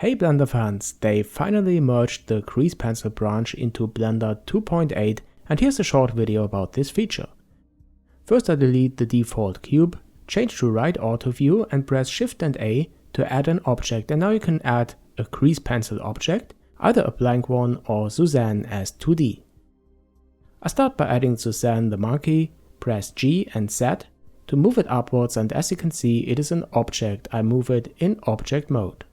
Hey Blender fans, they finally merged the Crease Pencil branch into Blender 2.8 and here's a short video about this feature. First I delete the default cube, change to right auto view and press Shift and A to add an object, and now you can add a Crease Pencil object, either a blank one or Sunzanne as 2D. I start by adding Sunzanne the monkey, press G and Z to move it upwards, and as you can see it is an object. I move it in object mode.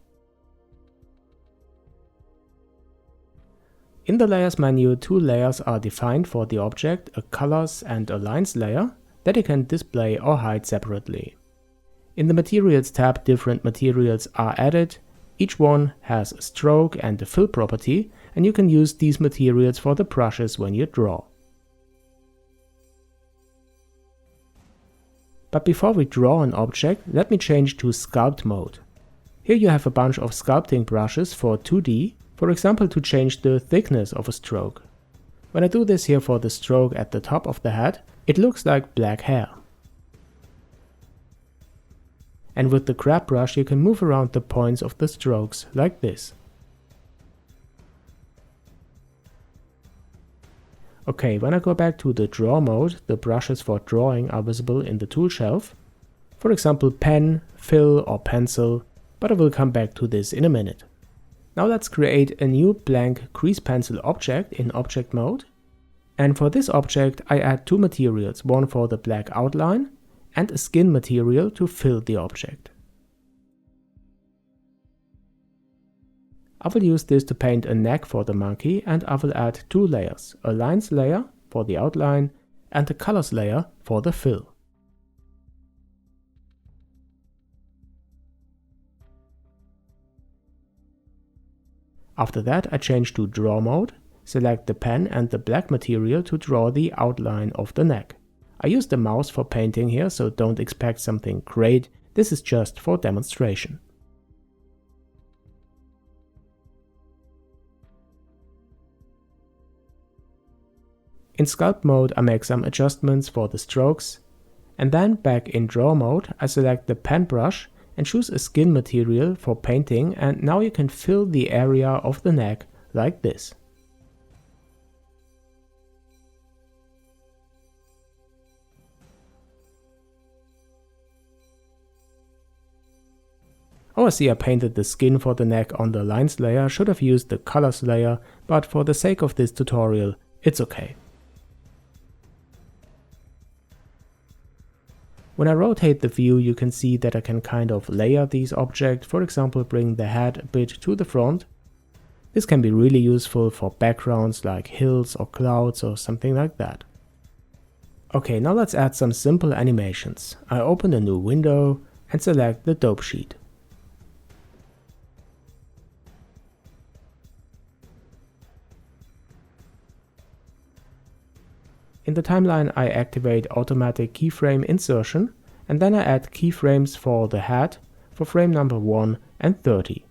In the layers menu, two layers are defined for the object, a colors and a lines layer that you can display or hide separately. In the materials tab, different materials are added. Each one has a stroke and a fill property, and you can use these materials for the brushes when you draw. But before we draw an object, let me change to sculpt mode. Here you have a bunch of sculpting brushes for 2D, for example to change the thickness of a stroke. When I do this here for the stroke at the top of the head, it looks like black hair. And with the grab brush you can move around the points of the strokes like this. Okay, when I go back to the draw mode, the brushes for drawing are visible in the tool shelf. For example pen, fill or pencil, but I will come back to this in a minute. Now let's create a new blank Crease Pencil object in object mode. And for this object I add two materials, one for the black outline and a skin material to fill the object. I will use this to paint a neck for the monkey, and I will add two layers, a lines layer for the outline and a colors layer for the fill. After that I change to draw mode, select the pen and the black material to draw the outline of the neck. I use the mouse for painting here, so don't expect something great, this is just for demonstration. In sculpt mode I make some adjustments for the strokes, and then back in draw mode I select the pen brush and choose a skin material for painting, and now you can fill the area of the neck like this. Oh, I see I painted the skin for the neck on the lines layer, should have used the colors layer, but for the sake of this tutorial it's okay. When I rotate the view you can see that I can kind of layer these objects, for example bring the head a bit to the front. This can be really useful for backgrounds like hills or clouds or something like that. Okay, now let's add some simple animations. I open a new window and select the dope sheet. In the timeline I activate automatic keyframe insertion, and then I add keyframes for the head for frame number 1 and 30.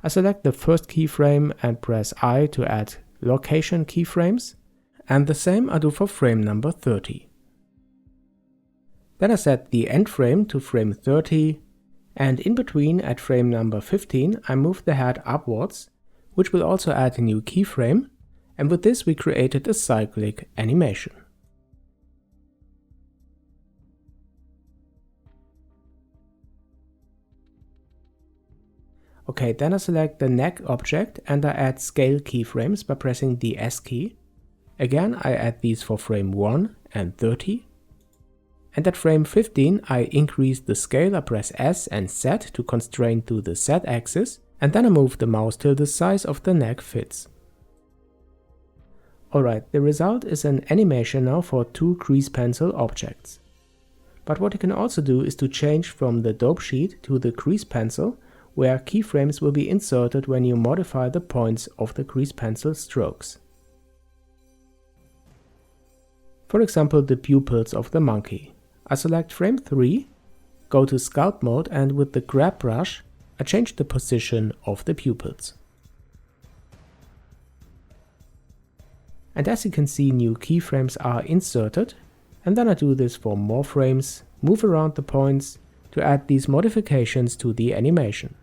I select the first keyframe and press I to add location keyframes, and the same I do for frame number 30. Then I set the end frame to frame 30, and in between at frame number 15 I move the head upwards, which will also add a new keyframe. And with this we created a cyclic animation. Okay, then I select the neck object and I add scale keyframes by pressing the S key. Again I add these for frame 1 and 30. And at frame 15 I increase the scale, I press S and Z to constrain to the Z axis, and then I move the mouse till the size of the neck fits. Alright, the result is an animation now for two Crease Pencil objects. But what you can also do is to change from the dope sheet to the Crease Pencil, where keyframes will be inserted when you modify the points of the Crease Pencil strokes. For example the pupils of the monkey. I select frame 3, go to sculpt mode, and with the grab brush I change the position of the pupils. And as you can see new keyframes are inserted, and then I do this for more frames, move around the points to add these modifications to the animation.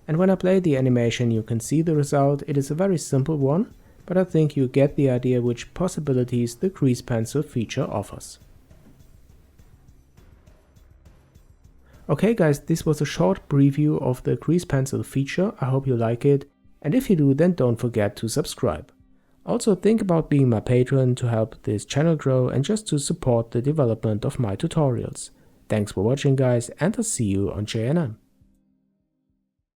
And when I play the animation you can see the result. It is a very simple one, but I think you get the idea which possibilities the crease pencil feature offers. Okay guys, this was a short preview of the crease pencil feature. I hope you like it, and if you do, then don't forget to subscribe. Also think about being my patron to help this channel grow and just to support the development of my tutorials. Thanks for watching guys, and I'll see you on JNM.